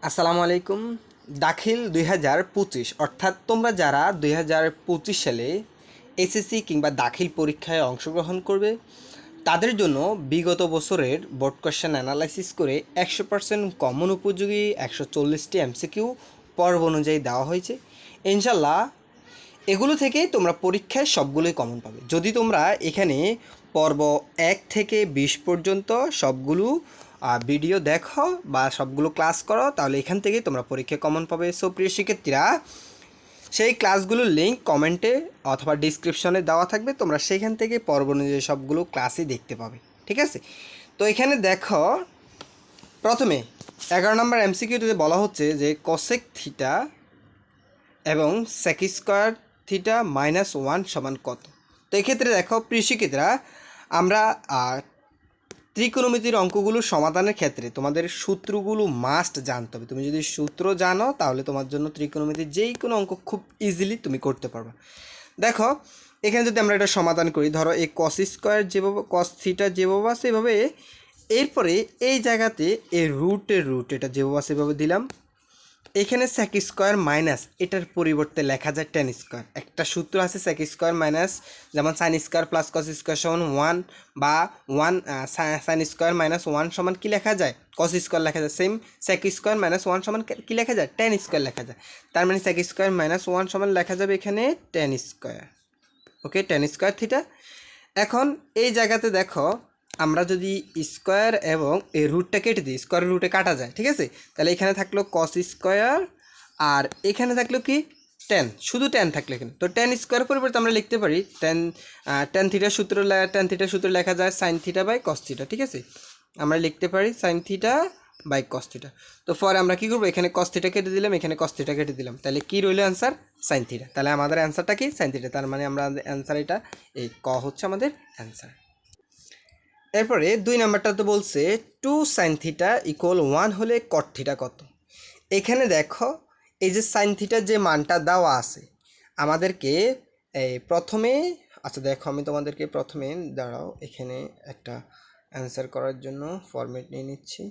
আসসালামু আলাইকুম। দাখিল 2025 অর্থাৎ তোমরা যারা 2025 সালে এসএসসি কিংবা দাখিল পরীক্ষায় অংশগ্রহণ করবে তাদের জন্য বিগত বছরের বোর্ড কোয়েশ্চেন অ্যানালাইসিস করে 100% কমন উপযোগী 140টি এমসিকিউ পর্ব অনুযায়ী দেওয়া হয়েছে। ইনশাল্লাহ এগুলো থেকেই তোমরা পরীক্ষায় সবগুলোই কমন পাবে। যদি তোমরা এখানে পর্ব 1 থেকে 20 পর্যন্ত সবগুলো ভিডিও দেখো বা সবগুলো ক্লাস করো, তাহলে এখান থেকেই তোমরা পরীক্ষায় কমন পাবে। সো প্রিয় শিক্ষার্থীরা, সেই ক্লাসগুলোর লিঙ্ক কমেন্টে অথবা ডিসক্রিপশনে দেওয়া থাকবে, তোমরা সেখান থেকে পর্ব অনুযায়ী সবগুলো ক্লাসই দেখতে পাবে। ঠিক আছে, তো এখানে দেখো প্রথমে 11 নম্বর এমসিকিউতে বলা হচ্ছে যে কোসেক থিটা এবং সেক স্কোয়ার থিটা -1 সমান কত। তো এক্ষেত্রে দেখো প্রিয় শিক্ষার্থীরা, আমরা ত্রিকোণমিতির অঙ্কগুলো সমাধানের ক্ষেত্রে তোমাদের সূত্রগুলো মাস্ট জানতে হবে। তুমি যদি সূত্র জানো তাহলে তোমার জন্য ত্রিকোণমিতির যেই কোনো অঙ্ক খুব ইজিলি তুমি করতে পারবে। দেখো এখানে যদি আমরা এটা সমাধান করি, ধরো এই কস স্কোয়ার যেভাবে, কস থিটা যেভাবে আছে এভাবে, এরপরে এই জায়গাতে এই রুটের রুট এটা যেভাবে আছে এভাবে দিলাম। এখানে সেক স্কোয়ার মাইনাস এটার পরিবর্তে লেখা যায় টেন স্কোয়ার। একটা সূত্র আছে সেক স্কোয়ার মাইনাস, যেমন sine square plus cos square সমান 1, বা সাইন স্কোয়ার -1 সমান কী লেখা যায়, কস স্কোয়ার লেখা যায়। সেম সেক স্কোয়ার -1 সমান কী লেখা যায়, টেন স্কোয়ার লেখা যায়। তার মানে সেক স্কোয়ার -1 সমান লেখা যাবে এখানে টেন স্কোয়ার। ওকে, টেন স্কোয়ার থিটা। এখন এই জায়গাতে দেখো আমরা যদি স্কোয়ার এবং এই রুটটা কেটে দিই, স্কোয়ার রুটে কাটা যায়, ঠিক আছে। তাহলে এখানে থাকলো কস স্কোয়ার আর এখানে থাকলো কি টেন, শুধু টেন থাকলো এখানে। তো টেন স্কোয়ার পরিবর্তে আমরা লিখতে পারি টেন থিটার সূত্র লেখা যায় sine theta by cos theta. ঠিক আছে, আমরা লিখতে পারি sine theta by cos theta. তো পরে আমরা কী করবো, এখানে কস থিটা কেটে দিলাম, এখানে কস থিটা কেটে দিলাম, তাহলে কী রইল অ্যান্সার, সাইন থিটা। তাহলে আমাদের অ্যান্সারটা কি, সাইন থিটা। তার মানে আমরা অ্যান্সার এটা, এই ক হচ্ছে আমাদের অ্যান্সার। এরপরে 2 নাম্বারটা তো বলছে 2 সাইন থিটা ইকুয়াল 1 হলে কট থিটা কত। এখানে দেখো এই যে সাইন থিটার যে মানটা দেওয়া আছে আমাদেরকে এই প্রথমে, আচ্ছা দেখো আমি তোমাদেরকে প্রথমে দাঁড়াও এখানে একটা অ্যান্সার করার জন্য ফরম্যাট নিয়ে নিচ্ছি।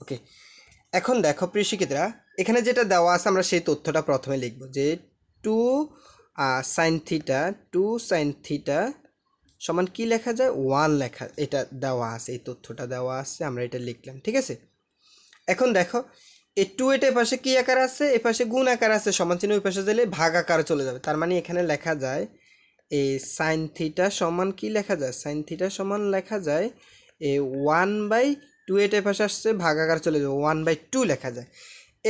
ওকে, এখন দেখো প্রিয় শিক্ষার্থীরা, এখানে যেটা দেওয়া আছে আমরা সেই তথ্যটা প্রথমে লিখব যে 2 সাইন থিটা, 2 সাইন থিটা সমান কী লেখা যায়, 1 লেখা, এটা দেওয়া আছে, এই তথ্যটা দেওয়া আছে, আমরা এটা লিখলাম। ঠিক আছে, এখন দেখো এই 2 এটা এপাশে কী আকার আছে, এপাশে গুণ আকার আছে, সমান চিহ্ন ওই পাশে দিলে ভাগ আকারে চলে যাবে। তার মানে এখানে লেখা যায় এই সাইন থিটা সমান কী লেখা যায়, সাইন থিটা সমান লেখা যায় এই 1/2, এটা এপাশে আসছে ভাগ আকার চলে যাবে, 1/2 লেখা যায়।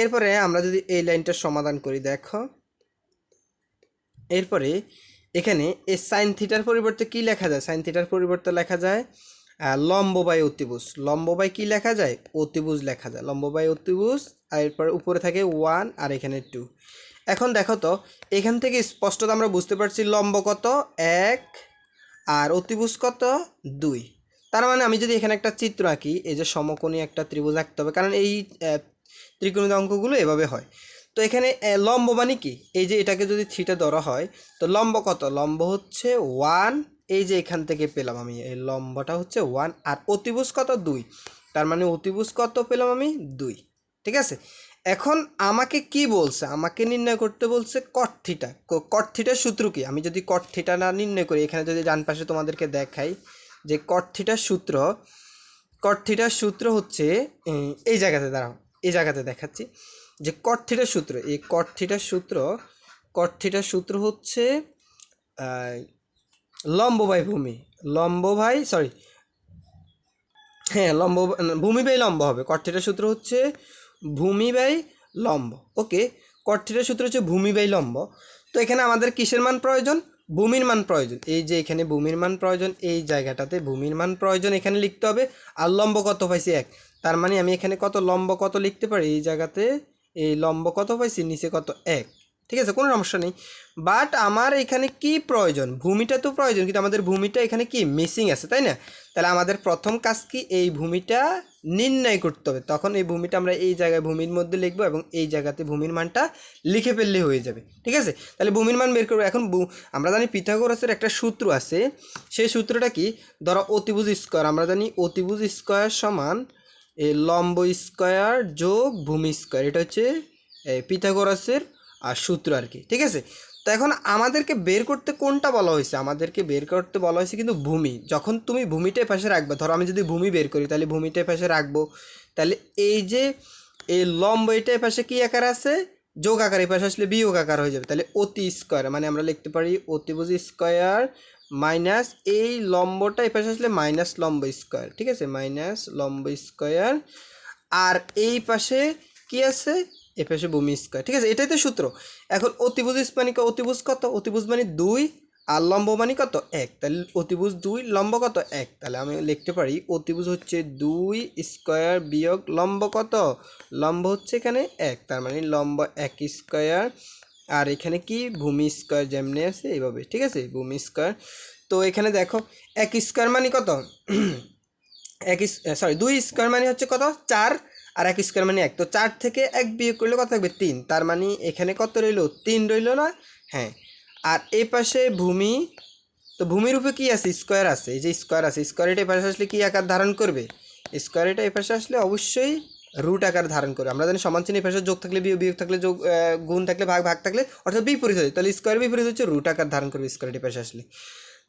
এরপরে আমরা যদি এই লাইনটার সমাধান করি, দেখো এরপরে এখানে এই সাইন থিটার পরিবর্তে কী লেখা যায়, সাইন থিটার পরিবর্তে লেখা যায় লম্ব বাই অতিভুজ। লম্ব বাই কী লেখা যায়, অতিভুজ লেখা যায়, লম্ব বাই অতিভুজ। আর এরপর উপরে থাকে 1 আর এখানে 2। এখন দেখো তো এখান থেকে স্পষ্টত আমরা বুঝতে পারছি লম্ব কত 1 আর অতিভুজ কত 2। তার মানে আমি যদি এখানে একটা চিত্র আঁকি, এই যে সমকোণী একটা ত্রিভুজ আঁকতে হবে, কারণ এই ত্রিকোণমিতিক অঙ্কগুলো এভাবে হয়। তো এখানে লম্ব মানে কি, এই যে এটাকে যদি থিটা ধরা হয়, তো লম্ব কত, লম্ব হচ্ছে 1, এই যে এখান থেকে পেলাম আমি এই লম্বটা হচ্ছে 1, আর অতিভুজ কত 2, তার মানে অতিভুজ কত পেলাম আমি 2। ঠিক আছে, এখন আমাকে কি বলছে, আমাকে নির্ণয় করতে বলছে কট থিটা। কট থিটার সূত্র কি, আমি যদি কট থিটা না নির্ণয় করি, এখানে যদি ডান পাশে তোমাদেরকে দেখাই যে কট থিটার সূত্র, কট থিটার সূত্র হচ্ছে এই জায়গাতে, দাঁড়াও এই জায়গাতে দেখাচ্ছি যে কট থিটার সূত্র, এই কট থিটার সূত্র, কট থিটার সূত্র হচ্ছে লম্ব বাই ভূমি, লম্ব বাই সরি হ্যাঁ লম্ব, ভূমি বাই লম্ব হবে। কট থিটার সূত্র হচ্ছে ভূমি বাই লম্ব। ওকে, কট থিটার সূত্র হচ্ছে ভূমি বাই লম্ব। তো এখানে আমাদের কিসের মান প্রয়োজন, ভূমির মান প্রয়োজন। এই যে এখানে ভূমির মান প্রয়োজন, এই জায়গাটাতে ভূমির মান প্রয়োজন এখানে লিখতে হবে। আর লম্ব কত পাইছি 1, তার মানে আমি এখানে কত লম্ব কত লিখতে পারি, এই জায়গাতে এই লম্ব কত পাইছি, নিচে কত 1। ঠিক আছে, কোনো সমস্যা নেই। বাট আমার এখানে কি প্রয়োজন, ভূমিটা তো প্রয়োজন, কিন্তু আমাদের ভূমিটা এখানে কি মিসিং আছে, তাই না। তাহলে আমাদের প্রথম কাজ কি, এই ভূমিটা নির্ণয় করতে হবে। তখন এই ভূমিটা আমরা এই জায়গায় ভূমির মধ্যে লিখবো এবং এই জায়গাতে ভূমির মানটা লিখে ফেললে হয়ে যাবে। ঠিক আছে, তাহলে ভূমির মান বের করবো। এখন আমরা জানি পিথাগোরাসের একটা সূত্র আছে, সেই সূত্রটা কি, ধরো অতিভুজ স্কোয়ার, আমরা জানি অতিভুজ স্কোয়ার সমান এই লম্ব স্কোয়ার যোগ ভূমি স্কোয়ার, এটা হচ্ছে পিথাগোরাসের সূত্র আর কি, ঠিক আছে। তো এখন আমাদেরকে বের করতে কোনটা বলা হয়েছে, আমাদেরকে বের করতে বলা হয়েছে কিন্তু ভূমি। যখন তুমি ভূমিটা পাশে রাখবে, ধরো আমি যদি ভূমি বের করি তাহলে ভূমিটা পাশে রাখবো, তাহলে এই যে এই লম্ব এটা পাশে কী আকার আছে, যোগ আকার, এই পাশে আসলে বিয়োগ আকার হয়ে যাবে, তাহলে অতি স্কোয়ার মানে আমরা লিখতে পারি অতিভুজ স্কোয়ার মাইনাস এই লম্বটা এই পাশে আসলে মাইনাস লম্ব স্কোয়ার, ঠিক আছে, মাইনাস লম্ব স্কোয়ার। আর এই পাশে কি আছে, এই পাশে ভূমি স্কোয়ার, ঠিক আছে, এটাই তো সূত্র। এখন অতিভুজ মানে অতিভুজ কত, অতিভুজ মানে 2 আর লম্ব মানে কত 1, তাহলে অতিভুজ 2 লম্ব কত 1, তাহলে আমি লিখতে পারি অতিভুজ হচ্ছে 2 স্কোয়ার বিয়োগ লম্ব কত, লম্ব হচ্ছে এখানে 1, তার মানে লম্ব 1 স্কোয়ার। আর এখানে কি ভূমি স্কোয়ার যেমনি আছে এইভাবে, ঠিক আছে, ভূমি স্কোয়ার। তো এখানে দেখো 1 স্কোয়ার মানে কত, 2 স্কোয়ার মানে হচ্ছে কত 4, আর 1 স্কোয়ার মানে 1, তো 4 থেকে 1 বিয়োগ করলে কত থাকবে 3, তার মানে এখানে কত রইল 3 রইল না, হ্যাঁ। আর এই পাশে ভূমি, তো ভূমির উপরে কী আছে, স্কোয়ার আছে, এই যে স্কোয়ার আছে, স্কোয়ার এটা এই পাশে আসলে কী আকার ধারণ করবে, স্কোয়ার এটা এই পাশে আসলে অবশ্যই রুট আকার ধারণ করবে। আমরা জানি সমান চিহ্ন এই পাশে যোগ থাকলে বিয়োগ, বিয়োগ থাকলে যোগ, গুণ থাকলে ভাগ, ভাগ থাকলে অর্থাৎ বিপরীত হয়, তাহলে স্কোয়ার বিপরীত হচ্ছে রুট আকার ধারণ করবে স্কোয়ার এই পাশে আসলে।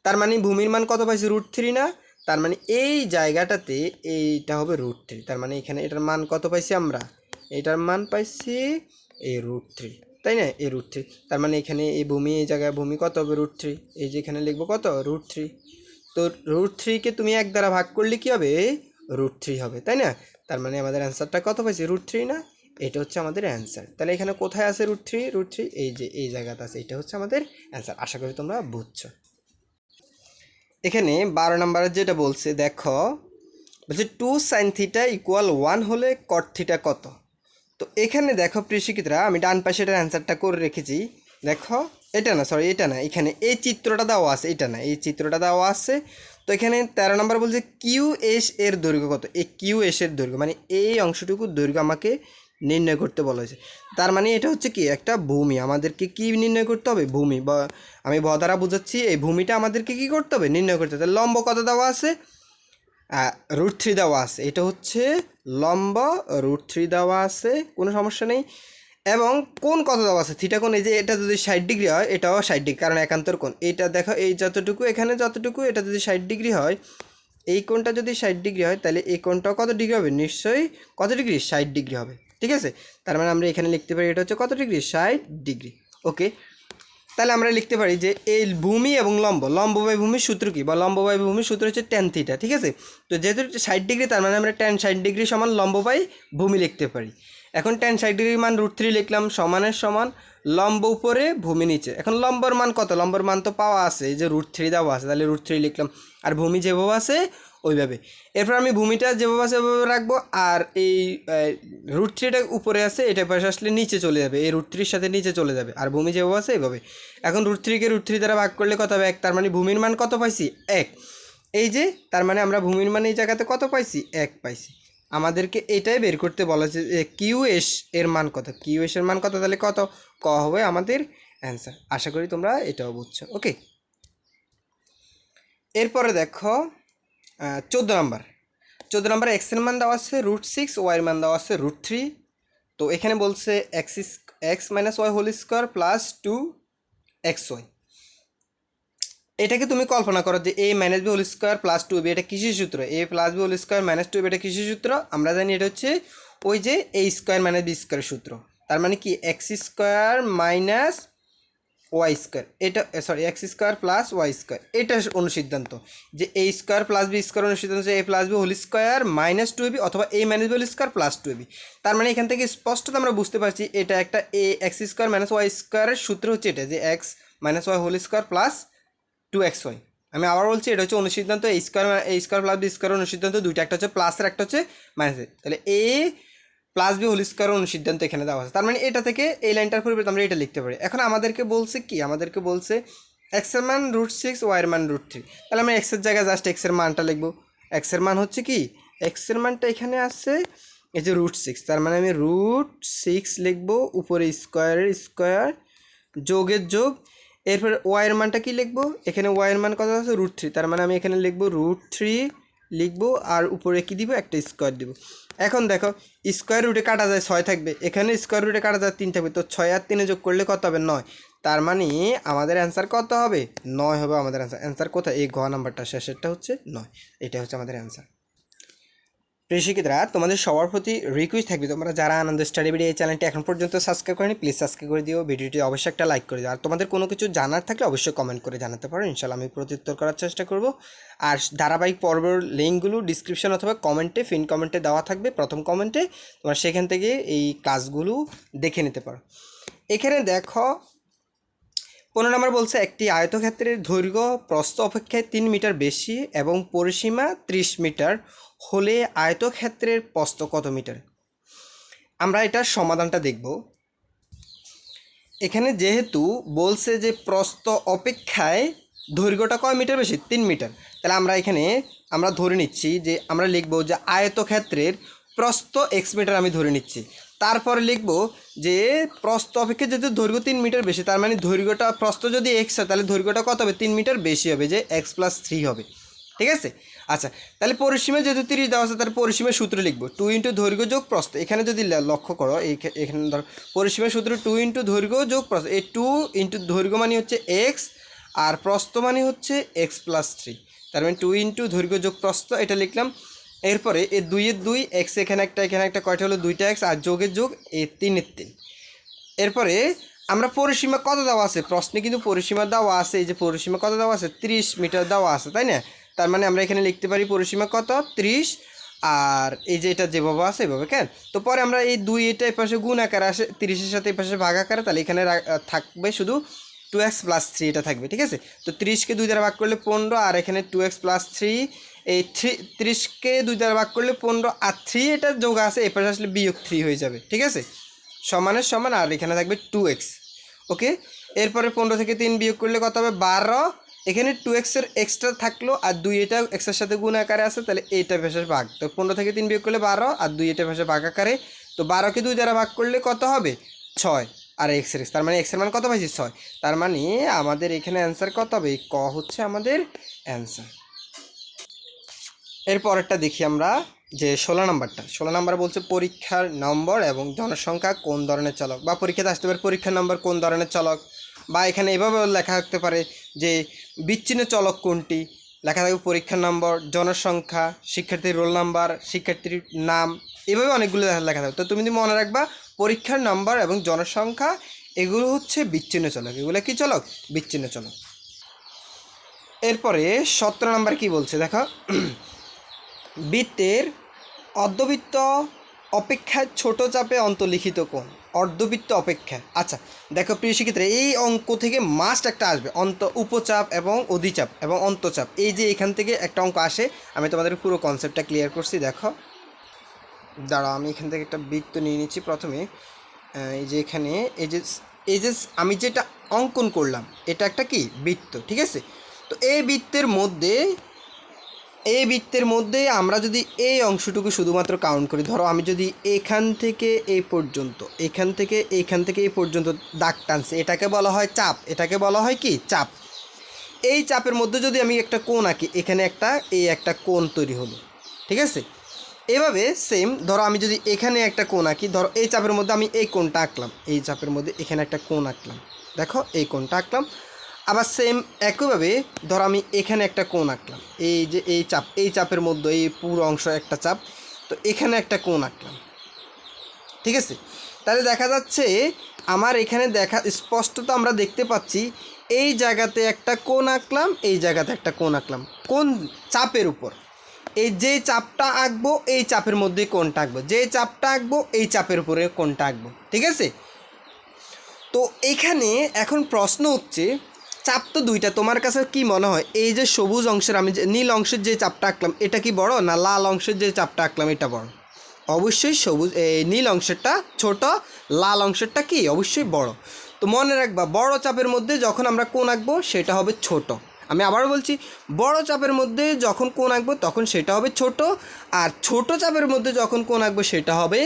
তার মানে ভূমির মান কত পাইছি √3 না, তার মানে এই জায়গাটাতে এইটা হবে √3, তার মানে এখানে এটার মান কত পাইছি আমরা, এটার মান পাইছি এই √3, তাই না, এই √3, তার মানে এখানে এই ভূমি, এই জায়গায় ভূমি কত হবে √3, এই যে এখানে লিখবো কত √3, তো √3কে তুমি 1 দ্বারা ভাগ করলে কী হবে √3 হবে, তাই না। তার মানে আমাদের অ্যান্সারটা কত পাইছি √3 না, এটা হচ্ছে আমাদের অ্যান্সার। তাহলে এখানে কোথায় আছে √3, এই যে এই জায়গাতে আছে, এটা হচ্ছে আমাদের অ্যান্সার। আশা করি তোমরা বুঝছো। এখানে 12 নম্বরের যেটা বলছে দেখো, বলছে 2 sin θ = 1 হলে cot θ কত। তো এখানে দেখো প্রিয় শিক্ষিতরা, আমি ডান পাশে এটার অ্যান্সারটা করে রেখেছি। দেখো এটা না, সরি এটা না, এখানে এই চিত্রটা দেওয়া আছে, এটা না, এই চিত্রটা দেওয়া আছে। তো এখানে 13 নম্বর বলছে QS এর দৈর্ঘ্য কত, এই QS এর দৈর্ঘ্য মানে এই অংশটুকুর দৈর্ঘ্য আমাকে নির্ণয় করতে বলা হয়েছে। তার মানে এটা হচ্ছে কি একটা ভূমি, আমাদেরকে কি নির্ণয় করতে হবে, ভূমি, বা আমি ভ দ্বারা বোঝাচ্ছি এই ভূমিটা আমাদেরকে কি করতে হবে, নির্ণয় করতে হবে। লম্ব কত দেওয়া আছে, √3 দেওয়া আছে, এটা হচ্ছে লম্ব, √3 দেওয়া আছে, কোনো সমস্যা নেই। এবং কোণ কত দেওয়া আছে, থিটা কোণ, এই যে এটা যদি 60 ডিগ্রি হয় এটাও 60 ডিগ্রি, কারণ একান্তর কোণ, এইটা দেখো এই যতটুকু এখানে যতটুকু, এটা যদি 60 ডিগ্রি হয়, এই কোণটা যদি 60 ডিগ্রি হয়, তাহলে এই কোণটাও কত ডিগ্রি হবে, নিশ্চয়ই কত ডিগ্রি 60 ডিগ্রি হবে, ঠিক আছে। তার মানে আমরা এখানে লিখতে পারি এটা হচ্ছে কত ডিগ্রি 60 ডিগ্রি, ওকে। তাহলে আমরা লিখতে পারি যে এই ভূমি এবং লম্ব, লম্ব বাই ভূমির সূত্র কি, বা লম্ব বাই ভূমির সূত্র হচ্ছে tan θ, ঠিক আছে। তো যেহেতু 60 ডিগ্রি, তার মানে আমরা tan 60 ডিগ্রি সমান লম্ব বাই ভূমি লিখতে পারি। এখন tan 60 ডিগ্রির মান √3 লিখলাম, সমানের সমান লম্ব উপরে ভূমি নিচে। এখন লম্বর মান কত, লম্বর মান তো পাওয়া আছে, এই যে √3 দেওয়া আছে, তাহলে √3 লিখলাম, আর ভূমি যেভাবে আছে ওইভাবে। এরপর আমি ভূমিটা যেভাবে আছে ওইভাবে রাখবো, আর এই √3টা উপরে আছে, এটা পাশে আসলে নিচে চলে যাবে, এই √3 সাথে নিচে চলে যাবে, আর ভূমি যেভাবে আছে এইভাবে। এখন √3কে √3 দ্বারা ভাগ করলে কত হবে 1, তার মানে ভূমির মান কত পাইছি 1, এই যে তার মানে আমরা ভূমির মান এই জায়গাতে কত পাইছি 1 পাইছি। আমাদেরকে এটাই বের করতে বলা হয়েছে যে QS এর মান কত, QS এর মান কত, তাহলে কত ক হবে আমাদের অ্যান্সার। আশা করি তোমরা এটাও বুঝছো, ওকে। এরপরে দেখো 14 নম্বর এক্সের মান দেওয়া আছে √6, ওয়াইয়ের মান দেওয়া আছে √3। তো এখানে বলছে x - y whole square plus 2xy। এটাকে তুমি কল্পনা করো যে a - b whole square plus 2b, এটা কিসের সূত্র, a + b whole square - 2b, এটা কিসের সূত্র, আমরা জানি এটা হচ্ছে ওই যে a স্কোয়ার - b স্কোয়ারের সূত্র। তার মানে কি x square minus y square, এটা sorry x square plus y square, এটা অনুসিদ্ধান্ত। যে a square plus b square অনুসিদ্ধান্ত হচ্ছে a + b whole square minus 2ab অথবা a - b whole square plus 2ab। তার মানে এখান থেকে স্পষ্টত আমরা বুঝতে পারছি এটা একটা x স্কোয়ার মাইনাস ওয়াই স্কোয়ারের সূত্র হচ্ছে এটা, যে x - y whole square plus 2xy। আমি আবার বলছি এটা হচ্ছে অনুসিদ্ধান্ত, a square plus b square অনুসিদ্ধান্ত দুইটা, একটা হচ্ছে প্লাসের একটা হচ্ছে মাইনাসের। তাহলে a + b হোল স্কোয়ার অনুসিদ্ধান্ত এখানে দেওয়া আছে, তার মানে এটা থেকে এই লাইনটার পরিবর্তে আমরা এটা লিখতে পারি। এখন আমাদেরকে বলছে কি, আমাদেরকে বলছে x এর মান √6, y এর মান √3, তাহলে আমরা x এর জায়গায় জাস্ট x এর মানটা লিখবো। x এর মান হচ্ছে কি, x এর মানটা এখানে আছে এই যে √6, তার মানে আমি √6 লিখবো, উপরে স্কোয়ারের স্কোয়ার যোগের যোগ। এরপর ওয়াইয়ের মানটা কি লিখবো, এখানে ওয়াইয়ের মান কত আছে √3, তার মানে আমি এখানে লিখবো √3 লিখবো আর উপরে কি দিব, একটা স্কোয়ার দিব। এখন দেখো স্কোয়ার রুটে কাটা যায় 6 থাকবে, এখানে স্কোয়ার রুটে কাটা যায় 3 থাকবে, তো 6 আর 3 যোগ করলে কত হবে, 9। তার মানে আমাদের অ্যান্সার কত হবে, 9 হবে আমাদের অ্যান্সার। অ্যান্সার কোথায়, এই ঘ নাম্বারটা শেষেরটা হচ্ছে 9, এটা হচ্ছে আমাদের অ্যান্সার। প্রিয় শিক্ষিতরা, তোমাদের সবার প্রতি রিকোয়েস্ট থাকবে, তোমরা যারা আনন্দ স্টাডি ভিডিও এই চ্যানেলটি এখন পর্যন্ত সাবস্ক্রাইব করেনি, প্লিজ সাবস্ক্রাইব করে দিও, ভিডিওটি অবশ্যই একটা লাইক করে দিও। আর তোমাদের কোনো কিছু জানার থাকলে অবশ্যই কমেন্ট করে জানাতে পারো, ইনশাল্লাহ আমি প্রত্যুত্তর করার চেষ্টা করব। আর ধারাবাহিক পর্বের লিঙ্কগুলো ডিসক্রিপশন অথবা কমেন্টে, ফিন কমেন্টে দেওয়া থাকবে, প্রথম কমেন্টে, তোমরা সেখান থেকে এই ক্লাসগুলো দেখে নিতে পারো। এখানে দেখো 15 নম্বর বলছে, একটি আয়তক্ষেত্রের দৈর্ঘ্য প্রস্থ অপেক্ষায় 3 মিটার বেশি এবং পরিসীমা 30 মিটার হলে আয়তক্ষেত্রের প্রস্থ কত মিটার। আমরা এটার সমাধানটা দেখব। এখানে যেহেতু বলছে যে প্রস্থ অপেক্ষায় দৈর্ঘ্যটা কয় মিটার বেশি, 3 মিটার, তাহলে আমরা এখানে আমরা ধরে নিচ্ছি যে আমরা লিখব যে আয়তক্ষেত্রের প্রস্থ এক্স মিটার, আমি ধরে নিচ্ছি। তারপরে লিখব যে প্রস্থ অপেক্ষা যেহেতু দৈর্ঘ্য 3 মিটার বেশি, তার মানে দৈর্ঘ্যটা, প্রস্থ যদি এক্স হয় তাহলে দৈর্ঘ্যটা কত হবে, 3 মিটার বেশি হবে, যে x+3 হবে। ঠিক আছে, আচ্ছা, তাহলে পরিসীমা যেহেতু 30 দেওয়া আছে, তাহলে পরিসীমার সূত্র লিখব 2 ইন্টু দৈর্ঘ্য যোগ প্রস্থ। এখানে যদি লক্ষ্য করো, এখানে ধর পরিসীমার সূত্র 2 ইন্টু দৈর্ঘ্য যোগ প্রস্থ, এই 2 ইন্টু দৈর্ঘ্য মানে হচ্ছে এক্স আর প্রস্থ মানে হচ্ছে x+3, তার মানে 2 ইন্টু দৈর্ঘ্য যোগ প্রস্থ, এটা লিখলাম। এরপরে এই 2 এর 2 এক্স, এখানে একটা কয়টা হলো, 2টা এক্স, আর যোগের যোগ এই 3 এর 3। এরপরে আমরা পরিসীমা কত দেওয়া আছে, প্রশ্নে কিন্তু পরিসীমা দেওয়া আছে, এই যে পরিসীমা কত দেওয়া আছে, 30 মিটার দেওয়া আছে, তাই না। তার মানে আমরা এখানে লিখতে পারি পরিসীমা কত, 30, আর এই যে এটা যেভাবে আছে এভাবে, কেন। তো পরে আমরা এই 2 এটা এই পাশে গুণ আকারে আসে, 30-এর সাথে এই পাশে ভাগ আকারে, তাহলে এখানে থাকবে শুধু 2x+3, এটা থাকবে। ঠিক আছে, তো 30কে 2 দ্বারা ভাগ করলে 15, আর এখানে 2x+3, এই 30কে 2 দ্বারা ভাগ করলে 15, আর 3 এটা যোগ আছে, এই পাশে আসলে বিয়োগ 3 হয়ে যাবে। ঠিক আছে, সমানের সমান, আর এখানে থাকবে 2x। ওকে, এরপরে 15 থেকে 3 বিয়োগ করলে কত হবে, 12। এখানে 2x-এর এক্সট্রা থাকলো, আর 2 এটা এক্সের সাথে গুণ আকারে আছে, তাহলে এইটা ভেসে ভাগ, তো 15 থেকে 3 বিয়োগ করলে 12, আর 2 এটা ভেসে ভাগ আকারে, তো 12কে 2 দ্বারা ভাগ করলে কত হবে, 6, আর এক্সের তার মানে এক্সের মান কত পাইছি, 6। তার মানে আমাদের এখানে অ্যান্সার কত হবে, ক হচ্ছে আমাদের অ্যান্সার। এরপরেরটা দেখি আমরা, যে 16 নম্বরটা। 16 নম্বর বলছে পরীক্ষার নম্বর এবং জনসংখ্যা কোন ধরনের চলক, বা পরীক্ষাতে আসতে পারে পরীক্ষার নম্বর কোন ধরনের চলক, বা এখানে এভাবে লেখা থাকতে পারে যে বিচ্ছিন্ন চলক কোনটি, লেখা থাকবে পরীক্ষার নম্বর, জনসংখ্যা, শিক্ষার্থীর রোল নাম্বার, শিক্ষার্থীর নাম, এভাবে অনেকগুলো লেখা থাকবে। তো তুমি মনে রাখবা পরীক্ষার নম্বর এবং জনসংখ্যা এগুলো হচ্ছে বিচ্ছিন্ন চলক, এগুলো কি চলক, বিচ্ছিন্ন চলক। এরপরে 17 নম্বর কি বলছে দেখো, বৃত্তের অর্ধবৃত্ত অপেক্ষায় ছোট চাপে অন্তর্লিখিত কোণ, অর্ধবৃত্ত অপেক্ষা। আচ্ছা দেখো প্রিয় শিক্ষার্থীরা, এই অঙ্ক থেকে মাস্ট একটা আসবে উপচাপ এবং অধিচাপ এবং অন্তচাপ, এই যে এখান থেকে একটা অঙ্ক আসে। আমি তোমাদের পুরো কনসেপ্টটা ক্লিয়ার করছি। দেখো দাঁড়াও, আমি এখান থেকে একটা বৃত্ত নিয়ে নিচ্ছি প্রথমে। এই যে এখানে এই যে আমি যেটা অঙ্কন করলাম, এটা একটা কি বৃত্ত, ঠিক আছে। তো এই বৃত্তের মধ্যে আমরা যদি এই অংশটুকু শুধুমাত্র কাউন্ট করি, ধরো আমি যদি এখান থেকে এই পর্যন্ত, এখান থেকে এই পর্যন্ত দাগ টানছি, এটাকে বলা হয় চাপ, এটাকে বলা হয় কি চাপ। এই চাপের মধ্যে যদি আমি একটা কোণ আঁকি, এখানে একটা কোণ তৈরি হলো, ঠিক আছে। এভাবে সেম ধরো আমি যদি এখানে একটা কোণ আঁকি, ধরো এই চাপের মধ্যে আমি এই কোণটা আঁকলাম, এই চাপের মধ্যে এখানে একটা কোণ আঁকলাম, দেখো এই কোণটা আঁকলাম। আবার সেম একইভাবে ধরো আমি এখানে একটা কোণ আঁকলাম, এই যে এই চাপের মধ্যে এই পুরো অংশ একটা চাপ, তো এখানে একটা কোণ আঁকলাম, ঠিক আছে। তাহলে দেখা যাচ্ছে আমার এখানে স্পষ্টত আমরা দেখতে পাচ্ছি এই জায়গাতে একটা কোণ আঁকলাম, এই জায়গাতে একটা কোণ আঁকলাম, কোন চাপের উপর। এই যে চাপটা আঁকবো এই চাপের মধ্যে কোণটা আঁকবো, যে চাপটা আঁকবো এই চাপের উপরে কোণটা আঁকবো, ঠিক আছে। তো এখানে এখন প্রশ্ন হচ্ছে, চাপ তো দুইটা, তোমার কাছে কি মনে হয় এই যে সবুজ অংশের, আমি যে নীল অংশের যে চাপটা আঁকলাম এটা কি বড়, না লাল অংশের যে চাপটা আঁকলাম এটা বড়? অবশ্যই নীল অংশেরটা ছোট, লাল অংশেরটা কি অবশ্যই বড়। তো মনে রাখবা বড় চাপের মধ্যে যখন আমরা কোণ আঁকবো সেটা হবে ছোট। আমি আবারও বলছি, বড় চাপের মধ্যে যখন কোণ আঁকবো তখন সেটা হবে ছোট, আর ছোট চাপের মধ্যে যখন কোণ আঁকবো সেটা হবে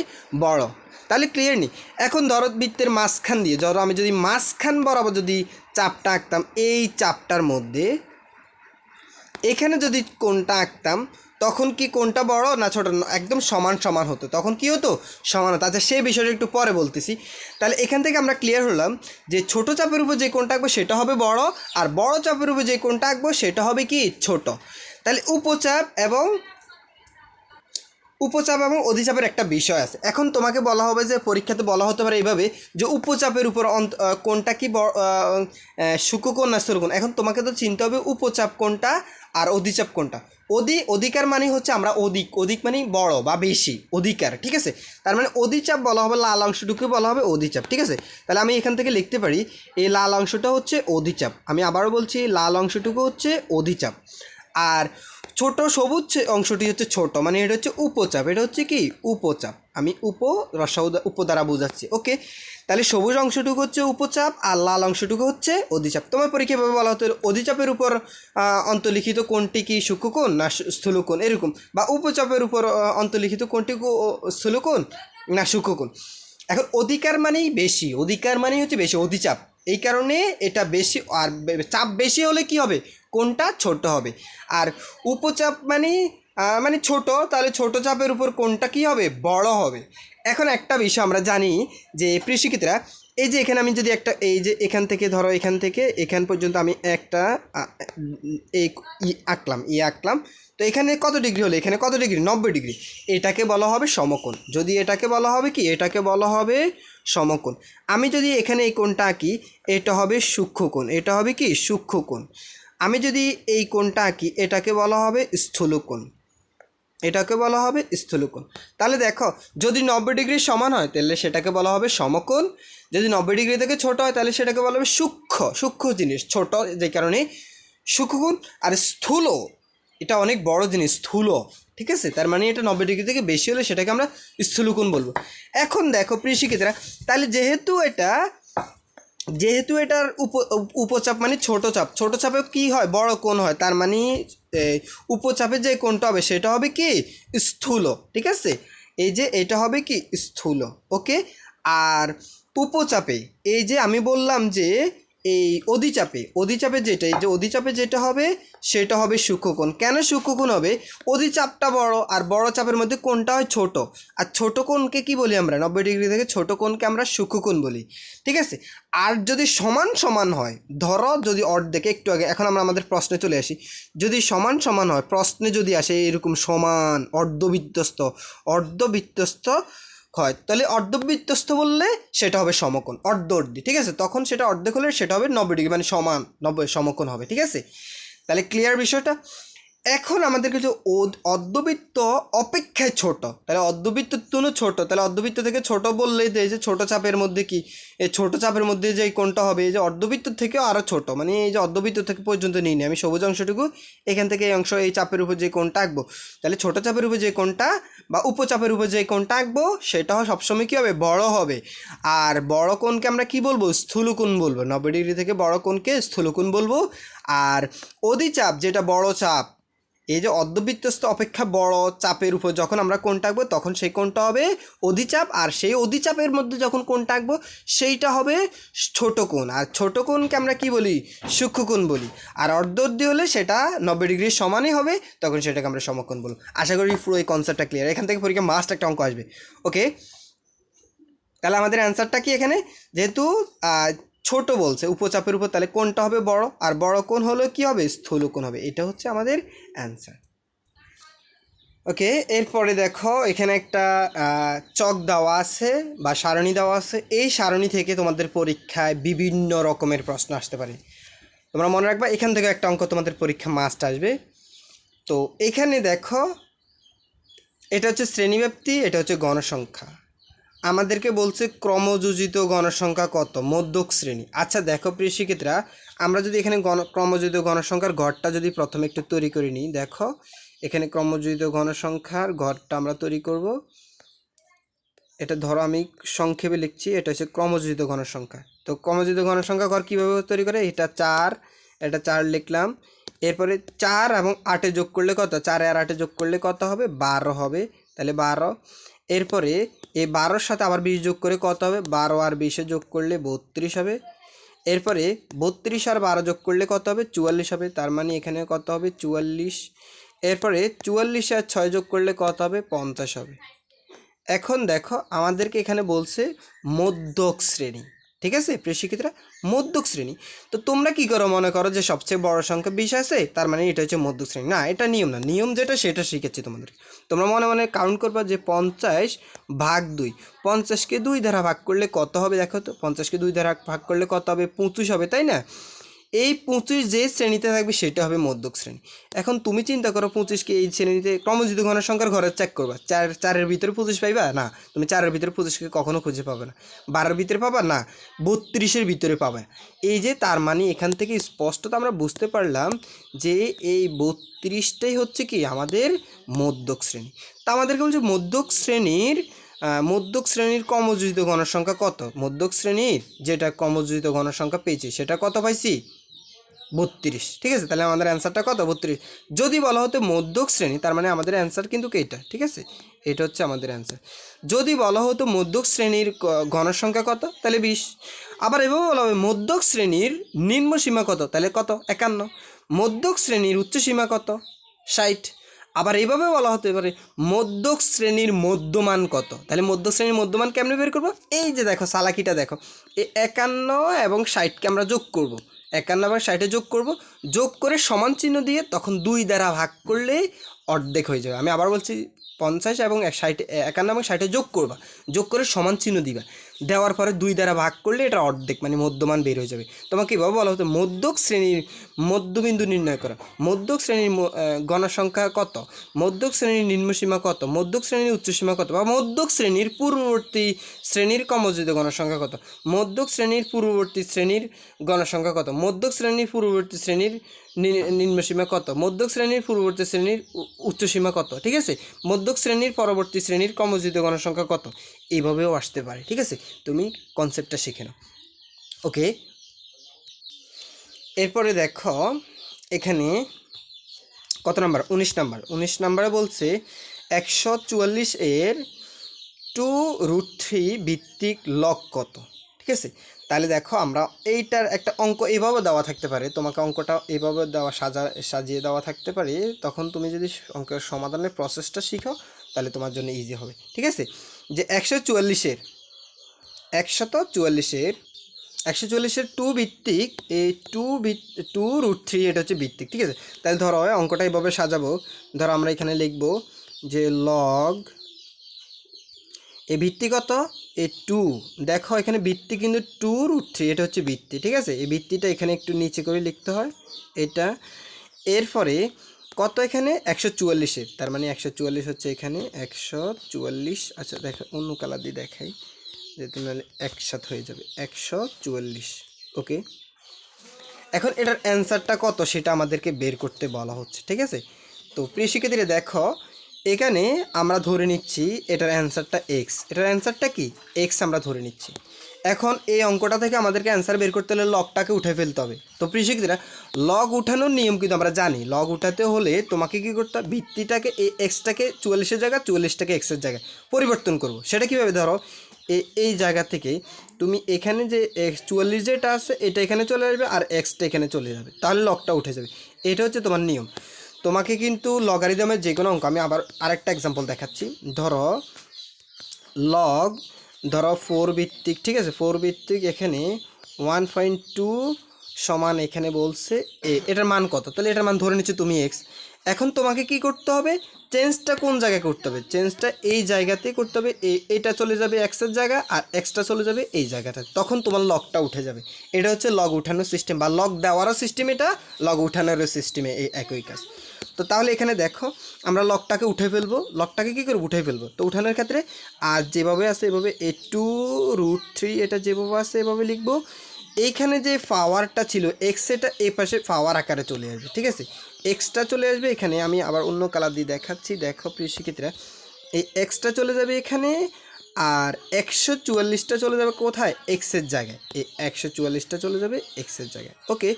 বড়। তাহলে ক্লিয়ার নি। এখন ধরো বৃত্তের মাঝখান দিয়ে, ধরো আমি যদি মাঝখান বরাবর যদি চাপটা আঁকতাম, এই চাপটার মধ্যে এখানে যদি কোণটা আঁকতাম, তখন কি কোনটা বড় না ছোট, একদম সমান সমান হতো, তখন কি হতো সমান হতো। আচ্ছা সেই বিষয়টা একটু পরে বলতেছি। তাহলে এখান থেকে আমরা ক্লিয়ার হলাম যে ছোট চাপের উপর যে কোণটা আঁকবো সেটা হবে বড়, আর বড় চাপের উপর যে কোণটা আঁকবো সেটা হবে কি ছোট। তাহলে উপচাপ এবং অধিচাপের একটা বিষয় আছে। এখন তোমাকে বলা হবে যে পরীক্ষাতে বলা হতে পারে এইভাবে যে উপচাপের উপর কোনটা কি সূক্ষ্মকোণ না স্থূলকোণ। এখন তোমাকে তো চিনতে হবে উপচাপ কোনটা আর অধিচাপ কোনটা। অধিকার মানে হচ্ছে আমরা অধিক মানে বড় বা বেশি, অধিকার, ঠিক আছে। তার মানে অধিচাপ বলা হবে লাল অংশটুকু বলা হবে অধিচাপ, ঠিক আছে। তাহলে আমি এখান থেকে লিখতে পারি এই লাল অংশটা হচ্ছে অধিচাপ, আমি আবারও বলছি লাল অংশটুকু হচ্ছে অধিচাপ, আর ছোট সবুজ অংশটি হচ্ছে ছোট, মানে এটা হচ্ছে উপচাপ, এটা হচ্ছে কি উপচাপ, আমি উপ দ্বারা বোঝাচ্ছি, ওকে। তাহলে সবুজ অংশটুকু হচ্ছে উপচাপ আর লাল অংশটুকু হচ্ছে অধিচাপ। তোমার পরীক্ষা এভাবে বলা হতো অধিচাপের উপর অন্তর্লিখিত কোণটি কি সূক্ষ্মকোণ না স্থূলকোণ এরকম, বা উপচাপের উপর অন্তর্লিখিত কোণটি স্থূলকোণ না সূক্ষ্মকোণ। এখন অধিকার মানেই বেশি, অধিকার মানেই হচ্ছে বেশি, অধিচাপ, এই কারণে এটা বেশি, আর চাপ বেশি হলে কি হবে কোনটা ছোট হবে। আর উপচাপ মানে ছোট, তাহলে ছোট চাপের উপর কোনটা কি হবে বড় হবে। এখন একটা বিষয় আমরা জানি যে প্রিয় শিক্ষিতরা, এই যে এখানে আমি যদি একটা এই যে এখান থেকে ধরো এখান থেকে এখান পর্যন্ত আমি একটা আঁকলাম, তো এখানে কত ডিগ্রি হলো, এখানে কত ডিগ্রি 90 ডিগ্রি, এটাকে বলা হবে সমকোণ। যদি এটাকে বলা হবে কি, এটাকে বলা হবে সমকোণ। আমি যদি এখানে এই কোণটা আঁকি এটা হবে সূক্ষ্মকোণ, এটা হবে কি সূক্ষ্মকোণ। আমি যদি এই কোণটা আঁকি এটাকে বলা হবে স্থূলকোণ, এটাকে বলা হবে স্থূলকোণ। তাহলে দেখো যদি 90 ডিগ্রি সমান হয় তাহলে সেটাকে বলা হবে সমকোণ, যদি 90 ডিগ্রি থেকে ছোট হয় তাহলে সেটাকে বলা হবে সূক্ষ্ম জিনিস, ছোট যে কারণে সূক্ষ্মকোণ। আর স্থূল এটা অনেক বড় জিনিস, স্থূল, ঠিক আছে। তার মানে এটা 90 ডিগ্রি থেকে বেশি হলে সেটাকে আমরা স্থূলকোণ বলবো। এখন দেখো প্রিয় শিক্ষিতরা, তাহলে যেহেতু এটার উপচাপ মানে ছোট চাপে কি হয় বড় কোণ হয়, তার মানে উপচাপে যে কোণটা হবে সেটা হবে কি স্থূল, ঠিক আছে। এই যে এটা হবে কি স্থূল, ওকে। আর উপচাপে এই যে আমি বললাম যে এই অধিচাপে যেটা হবে সেটা হবে সূক্ষ্মকোণ। কেন সূক্ষ্মকোণ হবে, অধিচাপটা বড় আর বড় চাপের মধ্যে কোণটা হয় ছোট, আর ছোট কোণকে কি বলি আমরা 90 ডিগ্রি থেকে ছোট কোণকে আমরা সূক্ষ্মকোণ বলি, ঠিক আছে। আর যদি সমান হয়, ধরো যদি অর্ধেক, একটু আগে, এখন আমরা আমাদের প্রশ্নে চলে আসি, যদি সমান হয়, প্রশ্নে যদি আসে এরকম সমান অর্ধবৃত্তস্থ হয়, তাহলে অর্ধবৃত্তস্থ বললে সেটা হবে সমকোণ, অর্ধি, ঠিক আছে। তখন সেটা অর্ধেক হলে সেটা হবে 90 ডিগ্রি, মানে সমান 90 সমকোণ হবে, ঠিক আছে। তাহলে ক্লিয়ার বিষয়টা। এখন আমাদের কিছু অর্ধবৃত্ত অপেক্ষায় ছোট, তাহলে অর্ধবৃত্ত তুলনায় ছোট, তাহলে অর্ধবৃত্ত থেকে ছোট বললেই এই যে ছোট চাপের মধ্যে কি, এই ছোট চাপের মধ্যে যে কোণটা হবে এই যে অর্ধবৃত্ত থেকেও আরও ছোট, মানে এই যে অর্ধবৃত্ত থেকে পর্যন্ত নিই আমি সবুজ অংশটুকু, এখান থেকে এই অংশ এই চাপের উপর যে কোণটা আঁকবো, তাহলে ছোট চাপের উপর যে কোণটা বা উপচাপের উপর যে কোণটা আঁকবো সেটা সবসময় কী হবে বড় হবে। আর বড় কোণকে আমরা কি বলবো স্থূলকোণ বলবো, 90 ডিগ্রি থেকে বড় কোণকে স্থূলকোণ বলবো। আর অধিচাপ যেটা বড় চাপ, এই যে অর্ধবৃত্তস্থ অপেক্ষা বড় চাপের উপর যখন আমরা কোণটা আঁকবো তখন সেই কোণটা হবে অধিচাপ, আর সেই অধিচাপের মধ্যে যখন কোণটা আঁকবো সেইটা হবে ছোট কোণ, আর ছোট কোণকে আমরা কি বলি সূক্ষ্মকোণ বলি। আর অর্ধ হলে সেটা 90 ডিগ্রির সমানই হবে, তখন সেটাকে আমরা সমকোণ বলবো। আশা করি পুরো এই কনসেপ্টটা ক্লিয়ার। এখান থেকে পরীক্ষা মাস্ট একটা অঙ্ক আসবে, ওকে। তাহলে আমাদের অ্যান্সারটা কি এখানে, যেহেতু ছোট বলছে উপচাপের উপর, তাহলে কোণটা হবে বড়, আর বড় কোণ হলো কি হবে স্থূলকোণ হবে, এটা হচ্ছে আমাদের অ্যান্সার, ওকে। এরপরে দেখো এখানে একটা চক দেওয়া আছে বা সারণী দেওয়া আছে, এই সারণী থেকে তোমাদের পরীক্ষায় বিভিন্ন রকমের প্রশ্ন আসতে পারে। তোমরা মনে রাখবা এখান থেকে একটা অঙ্ক তোমাদের পরীক্ষা মাস্ট আসবে। তো এখানে দেখো এটা হচ্ছে শ্রেণীব্যাপ্তি, এটা হচ্ছে গণসংখ্যা, আমাদেরকে বলছে ক্রমযোজিত গণসংখ্যা কত মধ্যক শ্রেণী। আচ্ছা দেখো প্রিয় শিক্ষিতরা, আমরা যদি এখানে ক্রমযোজিত গণসংখ্যার ঘরটা যদি প্রথমে একটু তৈরি করে নিই, দেখো এখানে ক্রমযোজিত গণসংখ্যার ঘরটা আমরা তৈরি করব। এটা ধরো আমি সংক্ষেপে লিখছি, এটা হচ্ছে ক্রমযোজিত গণসংখ্যা। তো ক্রমযোজিত গণসংখ্যা ঘর কীভাবে তৈরি করে, এটা 4 লিখলাম। এরপরে 4 এবং 8 যোগ করলে কত, 4 আর 8 যোগ করলে কত হবে 12 হবে, তাহলে 12। এরপরে এই 12-র সাথে আবার 20 যোগ করে কত হবে, 12 আর 20 যোগ করলে 32 হবে। এরপরে 32 আর 12 যোগ করলে কত হবে 44 হবে, তার মানে এখানে কত হবে 44। এরপরে 44 আর 6 যোগ করলে কত হবে? 50 হবে। এখন দেখো আমাদেরকে এখানে বলছে মধ্যক শ্রেণী, ঠিক আছে প্রিয় শিক্ষার্থীরা, মধ্যক শ্রেণী। তো তোমরা কি করো, মনে করো যে সবচেয়ে বড় সংখ্যা 20 আছে, তার মানে এটা হচ্ছে মধ্যক শ্রেণী। না, এটা নিয়ম না, নিয়ম যেটা সেটা শিখেছি তোমাদের। তোমরা মনে মনে কাউন্ট করবা যে 50 ভাগ 2, 50কে 2 দ্বারা ভাগ করলে কত হবে? দেখো তো 50কে 2 দ্বারা ভাগ করলে কত হবে? 25 হবে, তাই না? এই 25 যে শ্রেণীতে থাকবে সেটা হবে মধ্যক শ্রেণী। এখন তুমি চিন্তা করো 25কে এই শ্রেণীতে ক্রমযুক্ত ঘনের সংখ্যার ঘরে চেক করবা, চারের ভিতরে 25 পাইবা না, তুমি 4-এর ভিতরে 25কে কখনো খুঁজে পাবে না। 12-এর ভিতরে পাবা না, 32-এর ভিতরে পাবে। এই যে তার মানে এখান থেকে স্পষ্টত আমরা বুঝতে পারলাম যে এই 32টাই হচ্ছে কি আমাদের মধ্যক শ্রেণী। তা আমাদেরকে বলছে মধ্যক শ্রেণীর ক্রমযোজিত ঘনের সংখ্যা কত? মধ্যক শ্রেণীর যেটা ক্রমযোজিত ঘনের সংখ্যা পেয়েছি সেটা কত পাইছি? 32। ঠিক আছে, তাহলে আমাদের অ্যান্সারটা কত? 32। যদি বলা হতো মধ্যক শ্রেণী, তার মানে আমাদের অ্যান্সার কিন্তু এইটা, ঠিক আছে, এটা হচ্ছে আমাদের অ্যান্সার। যদি বলা হতো মধ্যক শ্রেণীর ঘনের সংখ্যা কত, তাহলে 20। আবার এভাবে বলা হবে মধ্যক শ্রেণীর নিম্ন সীমা কত, তাহলে কত? 51। মধ্যক শ্রেণীর উচ্চ সীমা কত? 60। আবার এইভাবে বলা হতে পারে মধ্যক শ্রেণীর মধ্যমান কত, তাহলে মধ্যক শ্রেণীর মধ্যমান কেমনে বের করবো? এই যে দেখো চালাকিটা দেখো, এই 51 এবং 60কে আমরা যোগ করব, 51 এবং 60 যোগ করব, যোগ করে সমান চিহ্ন দিয়ে তখন 2 দ্বারা ভাগ করলেই অর্ধেক হয়ে যাবে। আমি আবার বলছি 50 এবং 60, 51 এবং 60 যোগ করবা, যোগ করে সমান চিহ্ন দিবা, দেওয়ার পরে 2 দ্বারা ভাগ করলে এটা অর্ধেক মানে মধ্যমান বের হয়ে যাবে। তোমাকে এভাবে বলা হতো মধ্যক শ্রেণীর মধ্যবিন্দু নির্ণয় করা। মধ্যক শ্রেণীর গণসংখ্যা কত, মধ্যক শ্রেণীর নিম্নসীমা কত, মধ্যক শ্রেণীর উচ্চসীমা কত, বা মধ্যক শ্রেণীর পূর্ববর্তী শ্রেণীর ক্রমযোজিত গণসংখ্যা কত, মধ্যক শ্রেণীর পূর্ববর্তী শ্রেণীর গণসংখ্যা কত, মধ্যক শ্রেণীর পূর্ববর্তী শ্রেণীর নিম্নসীমা কত, মধ্যক শ্রেণীর পূর্ববর্তী শ্রেণীর উচ্চসীমা কত, ঠিক আছে, মধ্যক শ্রেণীর পরবর্তী শ্রেণীর ক্রমযোজিত গণসংখ্যা কত, এইভাবেও আসতে পারে। ঠিক আছে, তুমি কনসেপ্টটা শিখে নাও। ওকে, এরপরে দেখো এখানে কত নাম্বার? 19 নাম্বার। 19 নাম্বারে বলছে 144 এর 2√3 ভিত্তিক লগ কত। ঠিক আছে, তাহলে দেখো আমরা এইটার একটা অঙ্ক এইভাবে দেওয়া থাকতে পারে, তোমাকে অঙ্কটা এইভাবে দেওয়া সাজিয়ে দেওয়া থাকতে পারে, তখন তুমি যদি অঙ্কের সমাধানের প্রসেসটা শিখো তাহলে তোমার জন্য ইজি হবে। ঠিক আছে, যে 144-এর 2 ভিত্তিক, এই 2√3 এটা হচ্ছে ভিত্তিক। ঠিক আছে, তাহলে ধরো অঙ্কটা এইভাবে সাজাবো, ধরো আমরা এখানে লিখব যে লগ এ ভিত্তি কত? এ 2, দেখো এখানে ভিত্তি কিন্তু 2√3, এটা হচ্ছে ভিত্তি। ঠিক আছে, এই ভিত্তিটা এখানে একটু নিচে করে লিখতে হয় এটা। এরপরে কত এখানে? 144-এর, তার মানে 144 হচ্ছে এখানে 144। আচ্ছা দেখো অন্য কালার দিয়ে দেখাই, যেহেতু নাহলে একসাথে হয়ে যাবে। 144। ওকে, এখন এটার অ্যান্সারটা কত সেটা আমাদেরকে বের করতে বলা হচ্ছে। ঠিক আছে, তো প্রিয় শিক্ষার্থীরা দেখো এখানে আমরা ধরে নিচ্ছি এটার অ্যান্সারটা এক্স। এটার অ্যান্সারটা কি? এক্স আমরা ধরে নিচ্ছি। এখন এই অঙ্কটা থেকে আমাদেরকে অ্যান্সার বের করতে হলে লগটাকে উঠে ফেলতে হবে। তো প্রিয় শিক্ষার্থীরা লগ উঠানোর নিয়ম কিন্তু আমরা জানি। লগ উঠাতে হলে তোমাকে কী করতে হবে? ভিত্তিটাকে এই এক্সটাকে 44-এর জায়গায়, 44টাকে এক্সের জায়গায় পরিবর্তন করব। সেটা কীভাবে? ধরো এই জায়গা থেকে তুমি এখানে যে 44 যেটা আছে এটা এখানে চলে আসবে আর এক্সটা এখানে চলে যাবে, তাহলে লগটা উঠে যাবে। এটা হচ্ছে তোমার নিয়ম। তোমাকে কিন্তু লগারিদমের যে কোনো অঙ্ক, আমি আবার আরেকটা এক্সাম্পল দেখাচ্ছি। ধরো 4 ভিত্তিক, ঠিক আছে, 4 ভিত্তিক এখানে 1.2 সমান এখানে বলছে এটার মান কত, তাহলে এটার মান ধরে নিচ্ছি তুমি এক্স। এখন তোমাকে কি করতে হবে? চেঞ্জটা কোন জায়গায় করতে হবে? চেঞ্জটা এই জায়গাতেই করতে হবে। এটা চলে যাবে এক্সের জায়গায় আর এক্সটা চলে যাবে এই জায়গাটা, তখন তোমার লগটা উঠে যাবে। এটা হচ্ছে লগ উঠানোর সিস্টেম, বা লগ দেওয়ারও সিস্টেম, এটা লগ উঠানোরও সিস্টেমে এই একই কাজ। তো তাহলে এখানে দেখো আমরা লগটাকে উঠে ফেলবো। লগটাকে কী করবো? উঠে ফেলবো। তো উঠানোর ক্ষেত্রে আর যেভাবে আছে এভাবে 2√3 এটা যেভাবে আছে এভাবে লিখবো। এইখানে যে পাওয়ারটা ছিল এক্স, এটা এই পাশে পাওয়ার আকারে চলে আসবে। ঠিক আছে, এক্সটা চলে আসবে এখানে। আমি আবার অন্য কালার দিয়ে দেখাচ্ছি। দেখো প্রিয় শিক্ষার্থীরা, এই এক্সটা চলে যাবে এখানে আর 144টা চলে যাবে কোথায়? এক্সের জায়গায়। এই 144টা চলে যাবে এক্সের জায়গায়। ওকে,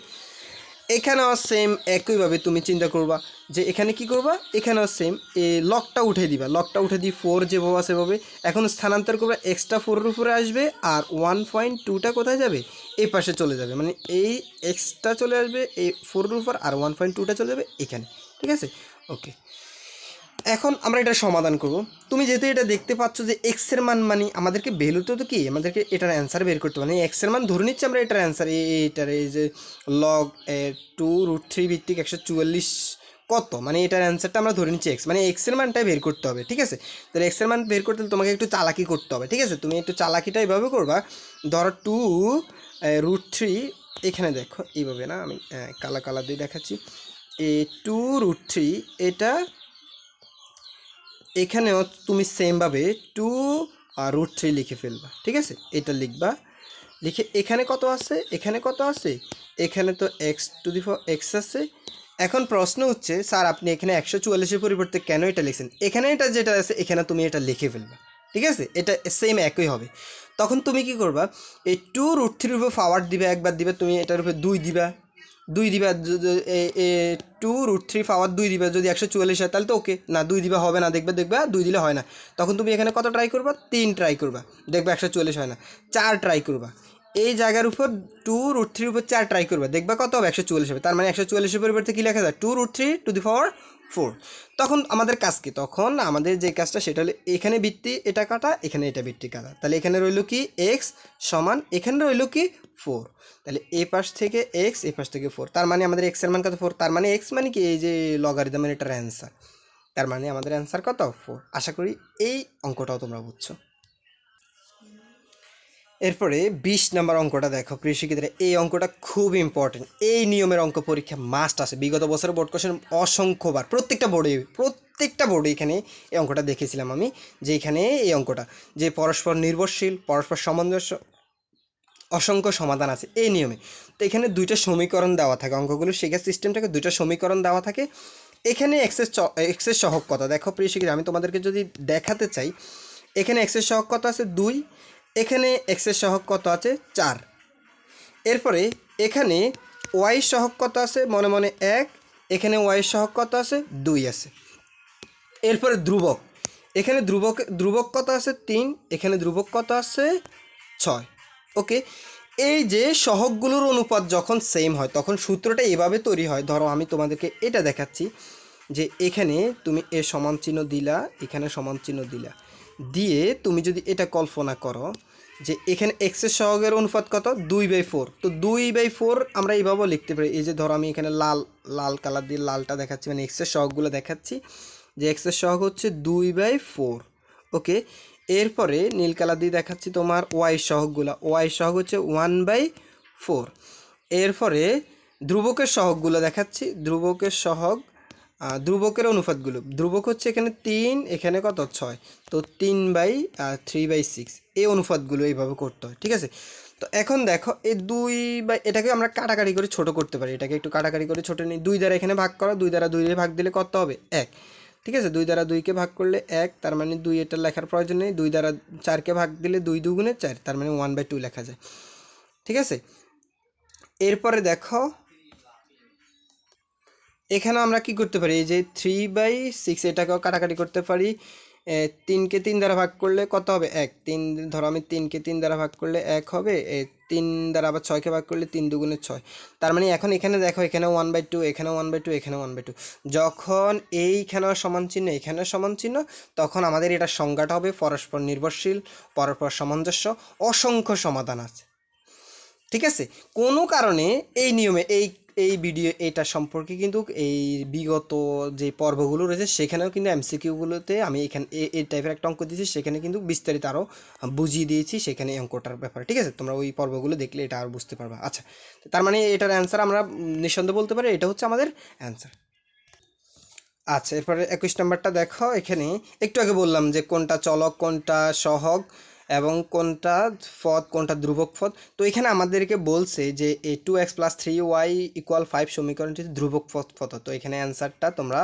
এখানেও সেম একইভাবে তুমি চিন্তা করবা যে এখানে কি করবা, এখানেও সেম এই লগটা উঠে দিবা। লগটা উঠে দিয়ে 4 যেভাবে সেভাবে এখন স্থানান্তর করবা, এক্সটা 4-এর উপরে আসবে আর 1.2টা কোথায় যাবে? এই পাশে চলে যাবে, মানে এই এক্সটা চলে আসবে এই 4-এর উপর আর 1.2টা চলে যাবে এখানে। ঠিক আছে, ওকে, এখন আমরা এটা সমাধান করব। তুমি যেহেতু এটা দেখতে পাচ্ছ যে এক্সের মান মানে আমাদেরকে ভ্যালুতে তো কি আমাদেরকে এটার অ্যান্সার বের করতে হবে, এক্সের মান ধরে নিচ্ছি আমরা এটার অ্যান্সার এইটার এই যে লগ 2√3 ভিত্তিক 144 কত, মানে এটার অ্যান্সারটা আমরা ধরে নিচ্ছি এক্স, মানে এক্সের মানটাই বের করতে হবে। ঠিক আছে, তাহলে এক্সের মান বের করতে হলে তোমাকে একটু চালাকি করতে হবে। ঠিক আছে, তুমি একটু চালাকিটা এইভাবে করবা, ধরো 2√3, এখানে দেখো এইভাবে না, আমি কালা কালা দিয়ে দেখাচ্ছি, 2√3 এটা এখানেও তুমি সেমভাবে 2√3 লিখে ফেলবা। ঠিক আছে, এটা লিখবা, লিখে এখানে কত আছে, এখানে কত আছে, এখানে তো x আছে। এখন প্রশ্ন হচ্ছে স্যার আপনি এখানে 144-এর পরিবর্তে কেন এটা লিখছেন, এখানে এটা যেটা আছে এখানে তুমি এটা লিখে ফেলবা। ঠিক আছে, এটা সেম একই হবে। তখন তুমি কি করবা, এই 2√3-এর উপর পাওয়ার দিবে, একবার দিবে, তুমি এটার উপরে 2 দিবা, 2 দিবা, 2√3 পাওয়ার 2 দিবা, যদি 144 হয় তাহলে তো ওকে, না 2 দিবা হবে না, দেখবে 2 দিলে হয় না, তখন তুমি এখানে কত ট্রাই করবা, 3 ট্রাই করবা, দেখবে 144 হয় না, 4 ট্রাই করবা, এই জায়গার উপর 2√3-এর উপর 4 ট্রাই করবা, দেখবা কত হবে, 144 হবে। তার মানে 144-এর পরিবর্তে কী লেখা যায়, 2√3⁴ তখন আমাদের কাজ কি, তখন আমাদের যে কাজটা সেটা হলো এখানে বৃত্তি এটা কাটা, এখানে এটা বৃত্তি কাটা, তাহলে এখানে রইল কি এক্স সমান, এখানে রইল কি 4, তাহলে এ পাশ থেকে এক্স, এ পাশ থেকে 4, তার মানে আমাদের এক্সের মান কত 4, তার মানে এক্স মানে কি এই যে লগারিদমের এটার অ্যান্সার, তার মানে আমাদের অ্যান্সার কত 4। আশা করি এই অঙ্কটাও তোমরা বুঝছো। এরপরে 20 নম্বর অঙ্কটা দেখো প্রিয় শিক্ষার্থীরা, এই অঙ্কটা খুব ইম্পর্টেন্ট, এই নিয়মের অঙ্ক পরীক্ষা মাস্ট আসে, বিগত বছরের বোর্ড কোশ্চেন অসংখ্যবার প্রত্যেকটা বোর্ডে এখানে এই অঙ্কটা দেখেছিলাম আমি, যে এখানে এই অঙ্কটা যে পরস্পর নির্ভরশীল, পরস্পর সামঞ্জস্য, অসংখ্য সমাধান আছে এই নিয়মে। তো এখানে দুইটা সমীকরণ দেওয়া থাকে, অঙ্কগুলো শেখার সিস্টেমটাকে দুইটা সমীকরণ দেওয়া থাকে। এখানে এক্সের সহগ কত দেখো প্রিয় শিক্ষার্থী, আমি তোমাদেরকে যদি দেখাতে চাই, এখানে এক্সের সহগ কত আছে 2, এখানে এক্সের সহগ কত আছে 4, এরপরে এখানে ওয়াই সহগ কত আছে মনে মনে 1, এখানে ওয়াই সহগ কত আছে 2 আছে। এরপরে ধ্রুবক, এখানে ধ্রুবক কত আছে 3, এখানে ধ্রুবক কত আছে 6। ওকে, এই যে সহগগুলোর অনুপাত যখন সেম হয় তখন সূত্রটা এভাবে তৈরি হয়। ধরো আমি তোমাদেরকে এটা দেখাচ্ছি যে এখানে তুমি এ সমান চিহ্ন দিলা, এখানে সমান চিহ্ন দিলা, দিয়ে তুমি যদি এটা কল্পনা করো যে এখানে এক্সের সহগের অনুপাত কত 2/4, তো 2/4 আমরা এইভাবেও লিখতে পারি। এই যে ধরো আমি এখানে লাল লাল কালার দিয়ে লালটা দেখাচ্ছি, মানে এক্সের সহগগুলো দেখাচ্ছি যে এক্সের সহগ হচ্ছে 2/4। ওকে, এরপরে নীল কালার দিয়ে দেখাচ্ছি তোমার ওয়াই সহগগুলো, ওয়াই সহগ হচ্ছে 1/4। এরপরে ধ্রুবকের সহগগুলো দেখাচ্ছি, ধ্রুবকের সহগ, ধ্রুবকের অনুপাতগুলো, ধ্রুবক হচ্ছে এখানে 3, এখানে কত 6, তো 3/6 এই অনুপাতগুলো এইভাবে করতে হয়। ঠিক আছে, তো এখন দেখো এই 2 এটাকে আমরা কাটাকাটি করে ছোট করতে পারি, এটাকে একটু কাটাকাটি করে ছোট নিই, 2 দ্বারা এখানে ভাগ করো, 2 দ্বারা 2 ভাগ দিলে কত হবে 1। ঠিক আছে, 2 দ্বারা 2কে ভাগ করলে 1, তার মানে 2 এটা লেখার প্রয়োজন নেই, 2 দ্বারা 4কে ভাগ দিলে 2 দুগুণে 4, তার মানে 1/2 লেখা যায়। ঠিক আছে, এরপরে দেখো এখানে আমরা কি করতে পারি, এই যে 3/6 এটাকেও কাটাকাটি করতে পারি, 3কে 3 দ্বারা ভাগ করলে কত হবে 1, 3 ধরো আমি 3কে 3 দ্বারা ভাগ করলে 1 হবে, 3 দ্বারা আবার 6কে ভাগ করলে 3 দুগুণে 6, তার মানে এখন এখানে দেখো এখানে 1/2, এখানে 1/2, এখানে 1/2, যখন এইখানেও সমান চিহ্ন এখানেও সমান চিহ্ন তখন আমাদের এটা সংজ্ঞাটা হবে পরস্পর নির্ভরশীল, পরস্পর সামঞ্জস্য, অসংখ্য সমাধান আছে। ঠিক আছে, কোনো কারণে এই নিয়মে এই ভিডিও এটা সম্পর্কে কিন্তু এই বিগত যে পর্বগুলো রয়েছে সেখানেও কিন্তু এমসিকিউগুলোতে আমি এখানে এই টাইপের একটা অঙ্ক দিয়েছি, সেখানে কিন্তু বিস্তারিত আরও বুঝিয়ে দিয়েছি সেখানে এই অঙ্কটার ব্যাপারে। ঠিক আছে, তোমরা ওই পর্বগুলো দেখলে এটা আর বুঝতে পারবা। আচ্ছা, তার মানে এটার অ্যান্সার আমরা নিঃসন্দেহে বলতে পারি এটা হচ্ছে আমাদের অ্যান্সার। আচ্ছা, এরপরে 21 নম্বরটা দেখো, এখানে একটু আগে বললাম যে কোনটা চলক, কোনটা সহগ এবং কোনটা পদ, কোনটা ধ্রুবক পদ। তো এখানে আমাদেরকে বলছে যে এই 2x + 3y = 5 সমীকরণটি ধ্রুবক পদ। তো এখানে অ্যান্সারটা তোমরা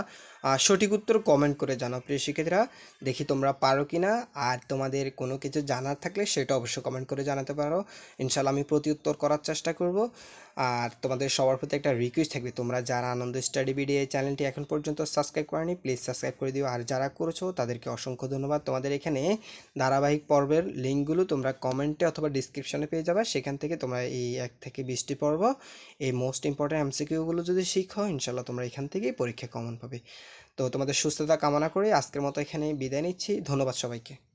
সঠিক উত্তর কমেন্ট করে জানাও প্রিয় শিক্ষার্থীরা, দেখি তোমরা পারো কি না। আর তোমাদের কোনো কিছু জানার থাকলে সেটা অবশ্যই কমেন্ট করে জানাতে পারো, ইনশাল্লাহ আমি প্রতি উত্তর করার চেষ্টা করব। আর তোমাদের সবার প্রতি একটা রিকোয়েস্ট থাকবে, তোমরা যারা আনন্দ স্টাডি ভিডিও এই চ্যানেলটি এখন পর্যন্ত সাবস্ক্রাইব করেনি প্লিজ সাবস্ক্রাইব করে দিও, আর যারা করেছো তাদেরকে অসংখ্য ধন্যবাদ। তোমাদের এখানে ধারাবাহিক পর্বের লিঙ্কগুলো তোমরা কমেন্টে অথবা ডিসক্রিপশনে পেয়ে যাবে, সেখান থেকে তোমরা এই 1 থেকে 20টি পর্ব এই মোস্ট ইম্পর্ট্যান্ট এমসিকিউগুলো যদি শিখো ইনশাল্লাহ তোমরা এখান থেকেই পরীক্ষা কমন পাবে। তো তোমাদের সুস্থতা কামনা করে আজকের মতো এখানেই বিদায় নিচ্ছি। ধন্যবাদ সবাইকে।